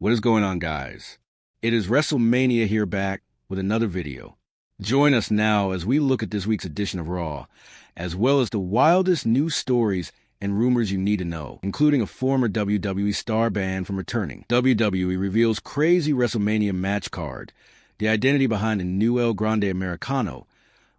What is going on, guys? It is WrestleMania here back with another video. Join us now as we look at this week's edition of Raw, as well as the wildest news stories and rumors you need to know, including a former WWE star banned from returning. WWE reveals crazy WrestleMania match card, the identity behind a new El Grande Americano.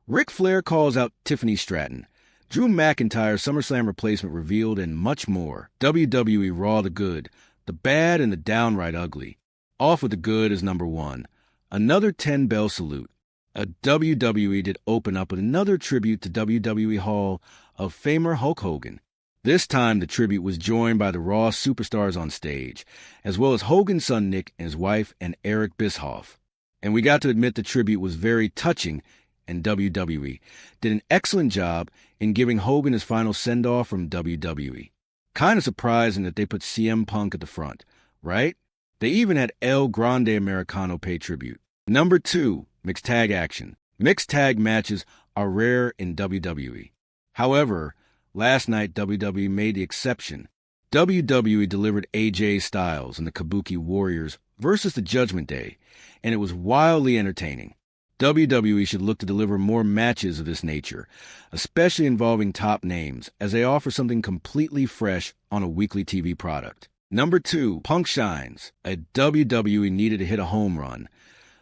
Ric Flair calls out Tiffany Stratton. Drew McIntyre SummerSlam replacement revealed, and much more. WWE Raw the Good, the Bad, and the Downright Ugly. Off with the good is number one. Another 10-bell salute. A WWE did open up with another tribute to WWE Hall of Famer Hulk Hogan. This time the tribute was joined by the Raw superstars on stage, as well as Hogan's son Nick and his wife and Eric Bischoff. And we got to admit the tribute was very touching, and WWE did an excellent job in giving Hogan his final send-off from WWE. Kind of surprising that they put CM Punk at the front, right? They even had El Grande Americano pay tribute. Number 2, mixed tag action. Mixed tag matches are rare in WWE. However, last night WWE made the exception. WWE delivered AJ Styles and the Kabuki Warriors versus the Judgment Day, and it was wildly entertaining. WWE should look to deliver more matches of this nature, especially involving top names, as they offer something completely fresh on a weekly TV product. Number 2, Punk shines. A WWE needed to hit a home run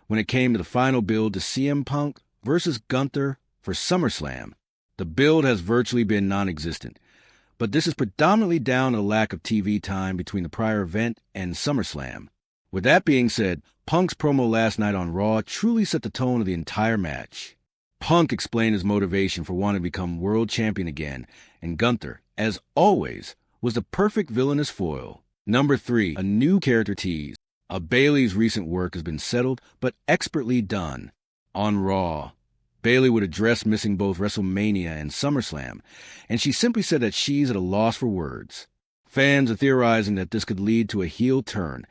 when it came to the final build to CM Punk versus Gunther for SummerSlam. The build has virtually been non-existent, but this is predominantly down to the lack of TV time between the prior event and SummerSlam. With that being said, Punk's promo last night on Raw truly set the tone of the entire match. Punk explained his motivation for wanting to become world champion again, and Gunther, as always, was the perfect villainous foil. Number 3, a new character tease. Bayley's recent work has been settled, but expertly done. On Raw, Bayley would address missing both WrestleMania and SummerSlam, and she simply said that she's at a loss for words. Fans are theorizing that this could lead to a heel turn,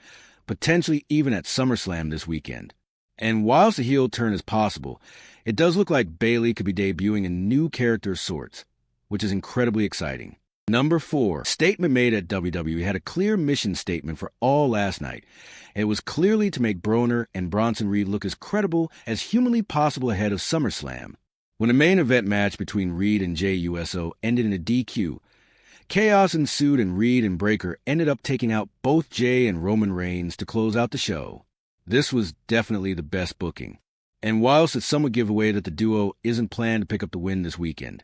potentially even at SummerSlam this weekend. And whilst a heel turn is possible, it does look like Bayley could be debuting a new character of sorts, which is incredibly exciting. Number 4, statement made at WWE had a clear mission statement for all last night. It was clearly to make Broner and Bronson Reed look as credible as humanly possible ahead of SummerSlam. When the main event match between Reed and Jey Uso ended in a DQ, chaos ensued and Reed and Breakker ended up taking out both Jey and Roman Reigns to close out the show. This was definitely the best booking. And whilst it some would give away that the duo isn't planned to pick up the win this weekend,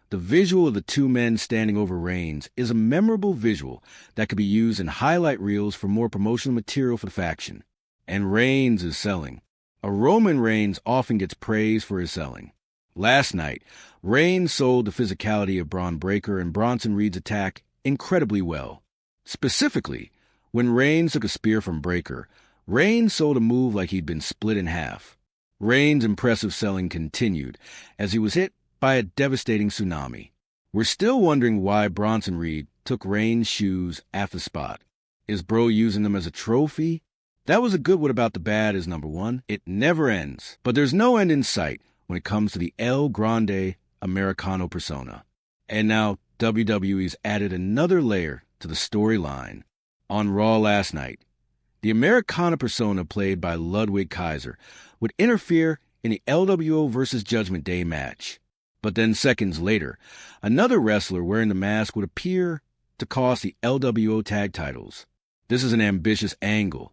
the visual of the two men standing over Reigns is a memorable visual that could be used in highlight reels for more promotional material for the faction. And Reigns is selling. A Roman Reigns often gets praised for his selling. Last night, Reigns sold the physicality of Braun Breaker and Bronson Reed's attack incredibly well. Specifically, when Reigns took a spear from Breaker, Reigns sold a move like he'd been split in half. Reigns' impressive selling continued as he was hit by a devastating tsunami. We're still wondering why Bronson Reed took Reigns' shoes after the spot. Is Bro using them as a trophy? That was a good What About the Bad is number 1. It never ends. But there's no end in sight when it comes to the El Grande Americano persona. And now WWE's added another layer to the storyline. On Raw last night, the Americana persona played by Ludwig Kaiser would interfere in the LWO versus Judgment Day match. But then seconds later, another wrestler wearing the mask would appear to cost the LWO tag titles. This is an ambitious angle,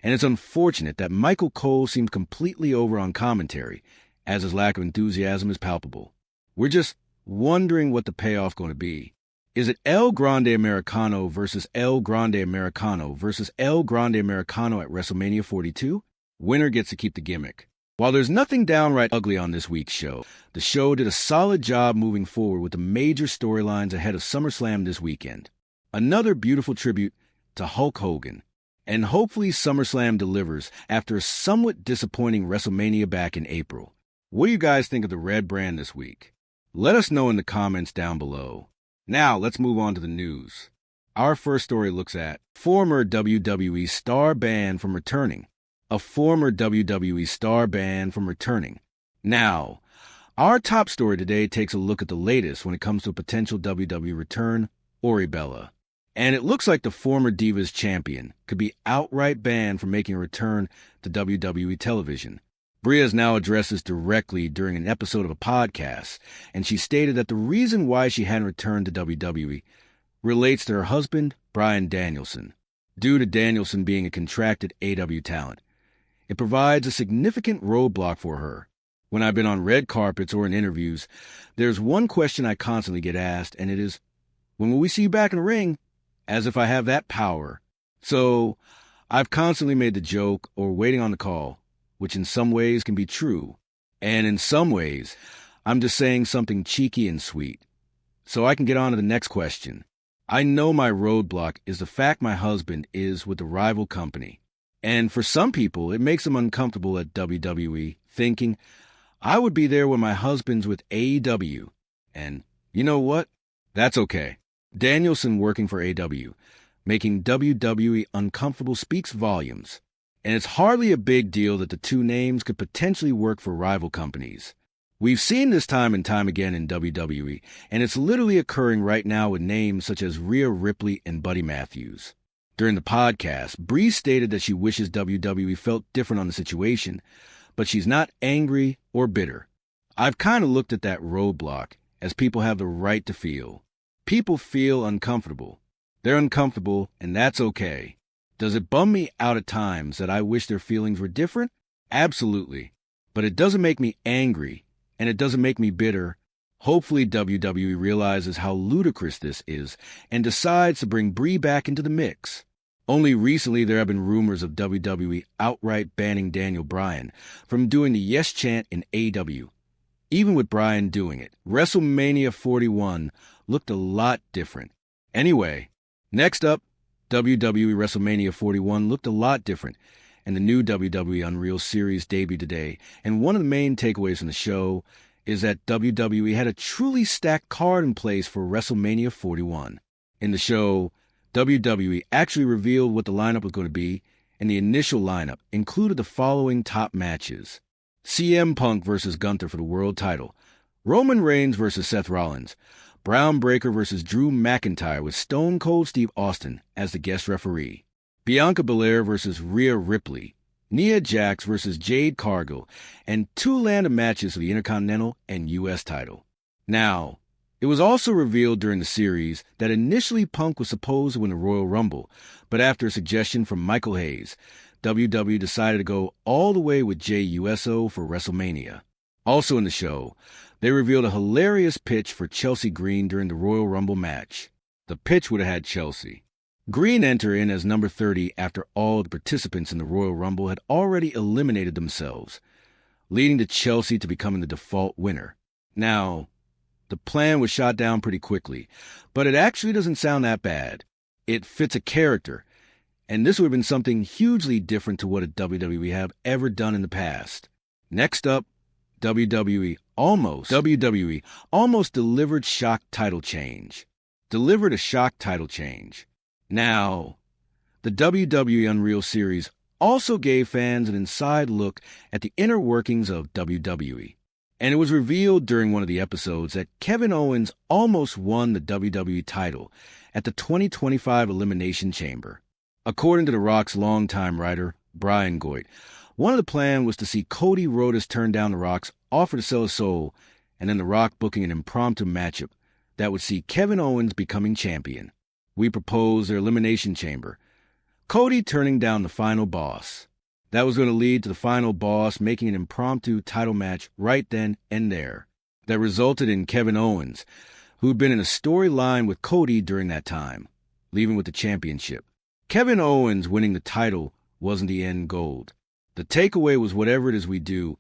and it's unfortunate that Michael Cole seems completely over on commentary, as his lack of enthusiasm is palpable. We're just wondering what the payoff going to be. Is it El Grande Americano versus El Grande Americano versus El Grande Americano at WrestleMania 42? Winner gets to keep the gimmick. While there's nothing downright ugly on this week's show, the show did a solid job moving forward with the major storylines ahead of SummerSlam this weekend. Another beautiful tribute to Hulk Hogan. And hopefully SummerSlam delivers after a somewhat disappointing WrestleMania back in April. What do you guys think of the red brand this week? Let us know in the comments down below. Now, let's move on to the news. Our first story looks at former WWE star banned from returning. A former WWE star banned from returning. Now, our top story today takes a look at the latest when it comes to a potential WWE return, Ori Bella. And it looks like the former Divas champion could be outright banned from making a return to WWE television. Bria has now addressed this directly during an episode of a podcast, and she stated that the reason why she hadn't returned to WWE relates to her husband, Bryan Danielson. Due to Danielson being a contracted AEW talent, it provides a significant roadblock for her. When I've been on red carpets or in interviews, there's one question I constantly get asked, and it is, when will we see you back in the ring? As if I have that power. So I've constantly made the joke or waiting on the call, which in some ways can be true, and in some ways, I'm just saying something cheeky and sweet. So I can get on to the next question. I know my roadblock is the fact my husband is with the rival company. And for some people, it makes them uncomfortable at WWE, thinking, I would be there when my husband's with AEW. And you know what? That's okay. Danielson working for AEW, making WWE uncomfortable speaks volumes. And it's hardly a big deal that the two names could potentially work for rival companies. We've seen this time and time again in WWE, and it's literally occurring right now with names such as Rhea Ripley and Buddy Matthews. During the podcast, Bree stated that she wishes WWE felt different on the situation, but she's not angry or bitter. I've kind of looked at that roadblock as people have the right to feel. People feel uncomfortable. They're uncomfortable, and that's okay. Does it bum me out at times that I wish their feelings were different? Absolutely. But it doesn't make me angry, and it doesn't make me bitter. Hopefully WWE realizes how ludicrous this is and decides to bring Bree back into the mix. Only recently there have been rumors of WWE outright banning Daniel Bryan from doing the yes chant in AEW. Even with Bryan doing it, WrestleMania 41 looked a lot different. Anyway, next up, WWE WrestleMania 41 looked a lot different, and the new WWE Unreal Series debuted today, and one of the main takeaways from the show is that WWE had a truly stacked card in place for WrestleMania 41. In the show, WWE actually revealed what the lineup was going to be, and the initial lineup included the following top matches. CM Punk versus Gunther for the world title, Roman Reigns versus Seth Rollins, Braun Breaker versus Drew McIntyre with Stone Cold Steve Austin as the guest referee, Bianca Belair versus Rhea Ripley, Nia Jax versus Jade Cargill, and two random matches for the Intercontinental and U.S. title. Now, it was also revealed during the series that initially Punk was supposed to win the Royal Rumble, but after a suggestion from Michael Hayes, WWE decided to go all the way with Jey Uso for WrestleMania. Also in the show, they revealed a hilarious pitch for Chelsea Green during the Royal Rumble match. The pitch would have had Chelsea Green enter in as number 30 after all the participants in the Royal Rumble had already eliminated themselves, leading to Chelsea to becoming the default winner. Now, the plan was shot down pretty quickly, but it actually doesn't sound that bad. It fits a character, and this would have been something hugely different to what a WWE have ever done in the past. Next up, WWE almost delivered shock title change. Delivered a shock title change. Now, the WWE Unreal Series also gave fans an inside look at the inner workings of WWE. And it was revealed during one of the episodes that Kevin Owens almost won the WWE title at the 2025 Elimination Chamber. According to The Rock's longtime writer, Brian Goit, one of the plans was to see Cody Rhodes turn down The Rock's offer to sell his soul, and then The Rock booking an impromptu matchup that would see Kevin Owens becoming champion. We proposed their Elimination Chamber, Cody turning down the final boss. That was going to lead to the final boss making an impromptu title match right then and there. That resulted in Kevin Owens, who'd been in a storyline with Cody during that time, leaving with the championship. Kevin Owens winning the title wasn't the end goal. The takeaway was whatever it is we do,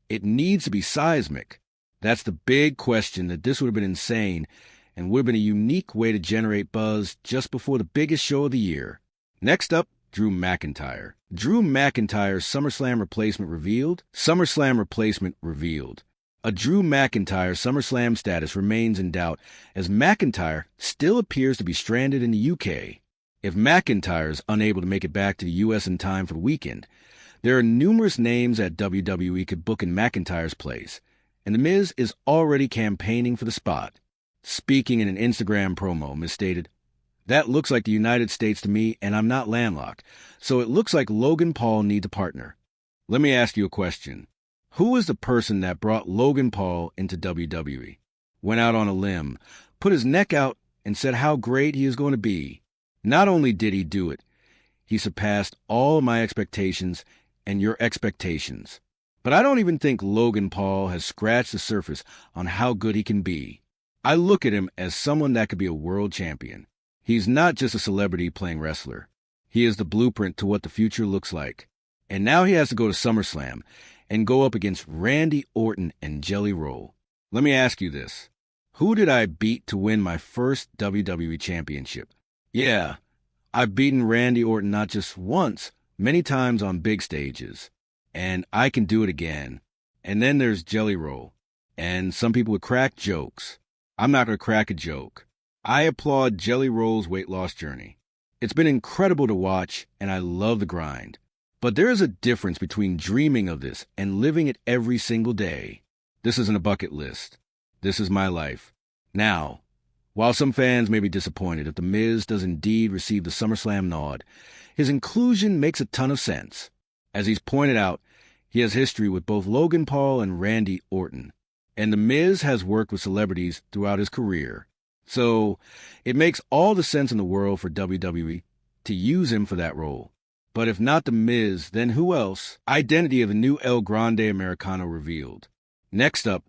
it needs to be seismic. That's the big question, that this would have been insane and would have been a unique way to generate buzz just before the biggest show of the year. Next up, Drew McIntyre. Drew McIntyre's SummerSlam replacement revealed. SummerSlam replacement revealed. A Drew McIntyre SummerSlam status remains in doubt as McIntyre still appears to be stranded in the UK. If McIntyre is unable to make it back to the US in time for the weekend, there are numerous names that WWE could book in McIntyre's place, and The Miz is already campaigning for the spot. Speaking in an Instagram promo, Miz stated, That looks like the United States to me, and I'm not landlocked. So it looks like Logan Paul needs a partner. Let me ask you a question. Who is the person that brought Logan Paul into WWE? Went out on a limb, put his neck out, and said how great he is going to be. Not only did he do it, he surpassed all of my expectations and your expectations. But I don't even think Logan Paul has scratched the surface on how good he can be. I look at him as someone that could be a world champion. He's not just a celebrity playing wrestler. He is the blueprint to what the future looks like. And now he has to go to SummerSlam and go up against Randy Orton and Jelly Roll. Let me ask you this. Who did I beat to win my first WWE championship? Yeah, I've beaten Randy Orton not just once, many times on big stages. And I can do it again. And then there's Jelly Roll. And some people would crack jokes. I'm not going to crack a joke. I applaud Jelly Roll's weight loss journey. It's been incredible to watch, and I love the grind. But there is a difference between dreaming of this and living it every single day. This isn't a bucket list. This is my life. Now, while some fans may be disappointed if The Miz does indeed receive the SummerSlam nod, his inclusion makes a ton of sense. As he's pointed out, he has history with both Logan Paul and Randy Orton. And The Miz has worked with celebrities throughout his career. So it makes all the sense in the world for WWE to use him for that role. But if not The Miz, then who else? Identity of the new El Grande Americano revealed. Next up,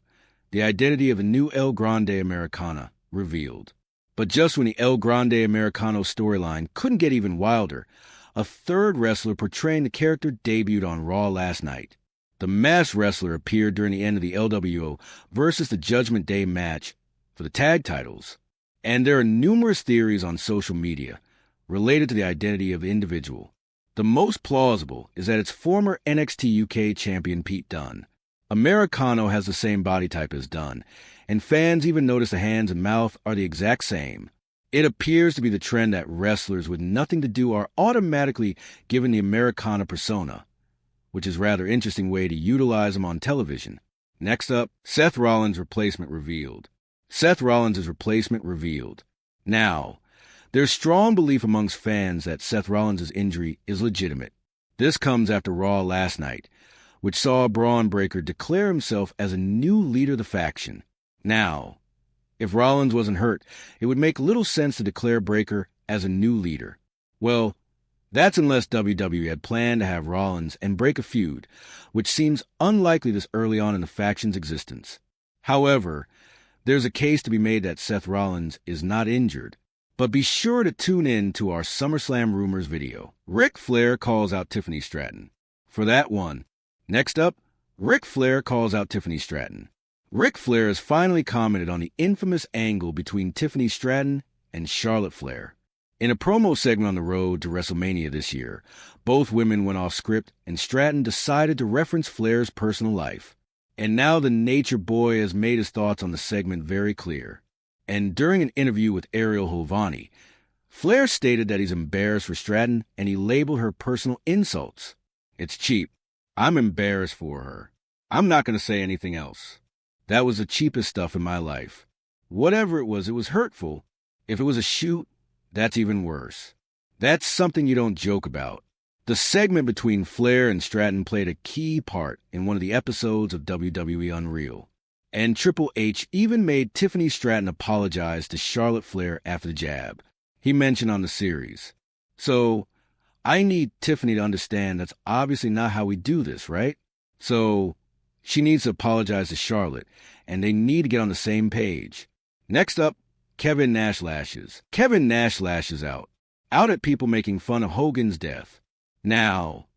the identity of the new El Grande Americana revealed. But just when the El Grande Americano storyline couldn't get even wilder, a third wrestler portraying the character debuted on Raw last night. The Masked Wrestler appeared during the end of the LWO versus the Judgment Day match for the tag titles. And there are numerous theories on social media related to the identity of the individual. The most plausible is that it's former NXT UK champion Pete Dunne. Americano has the same body type as Dunne, and fans even notice the hands and mouth are the exact same. It appears to be the trend that wrestlers with nothing to do are automatically given the Americana persona, which is a rather interesting way to utilize them on television. Next up, Seth Rollins' replacement revealed. Seth Rollins' replacement revealed. Now, there's strong belief amongst fans that Seth Rollins' injury is legitimate. This comes after Raw last night, which saw Braun Breaker declare himself as a new leader of the faction. Now, if Rollins wasn't hurt, it would make little sense to declare Breaker as a new leader. Well, that's unless WWE had planned to have Rollins and break a feud, which seems unlikely this early on in the faction's existence. However, there's a case to be made that Seth Rollins is not injured. But be sure to tune in to our SummerSlam Rumors video. Ric Flair calls out Tiffany Stratton. For that one. Next up, Ric Flair calls out Tiffany Stratton. Ric Flair has finally commented on the infamous angle between Tiffany Stratton and Charlotte Flair. In a promo segment on the road to WrestleMania this year, both women went off script and Stratton decided to reference Flair's personal life. And now the Nature Boy has made his thoughts on the segment very clear. And during an interview with Ariel Helwani, Flair stated that he's embarrassed for Stratton and he labeled her personal insults. It's cheap. I'm embarrassed for her. I'm not going to say anything else. That was the cheapest stuff in my life. Whatever it was hurtful. If it was a shoot, that's even worse. That's something you don't joke about. The segment between Flair and Stratton played a key part in one of the episodes of WWE Unreal. And Triple H even made Tiffany Stratton apologize to Charlotte Flair after the jab. He mentioned on the series. So, I need Tiffany to understand that's obviously not how we do this, right? So, she needs to apologize to Charlotte, and they need to get on the same page. Next up, Kevin Nash lashes. Kevin Nash lashes out at people making fun of Hogan's death. Now,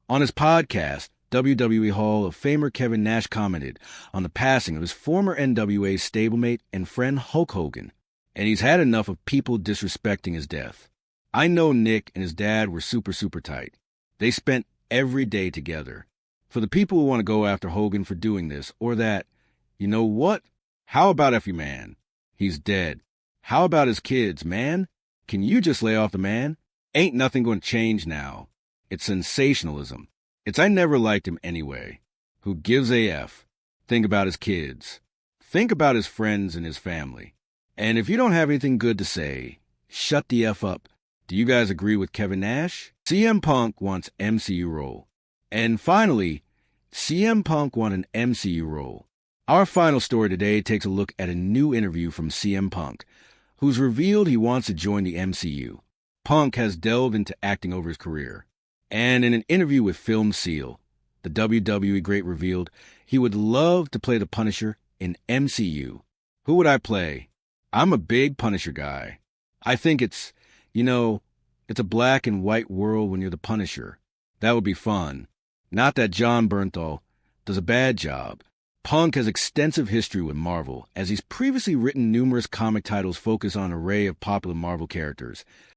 on his podcast, WWE Hall of Famer Kevin Nash commented on the passing of his former NWA stablemate and friend Hulk Hogan, and he's had enough of people disrespecting his death. I know Nick and his dad were super tight. They spent every day together. For the people who want to go after Hogan for doing this or that, you know what? How about Effie Man? He's dead. How about his kids, man? Can you just lay off the man? Ain't nothing going to change now. It's sensationalism. It's I never liked him anyway. Who gives a F? Think about his kids. Think about his friends and his family. And if you don't have anything good to say, Shut the F up. Do you guys agree with Kevin Nash? CM Punk wants MCU role. And finally, CM Punk won an MCU role. Our final story today takes a look at a new interview from CM Punk, who's revealed he wants to join the MCU. Punk has delved into acting over his career. And in an interview with Film Seal, the WWE great revealed he would love to play the Punisher in MCU. Who would I play? I'm a big Punisher guy. I think it's a black and white world when you're the Punisher. That would be fun. Not that John Bernthal does a bad job. Punk has extensive history with Marvel, as he's previously written numerous comic titles focused on an array of popular Marvel characters,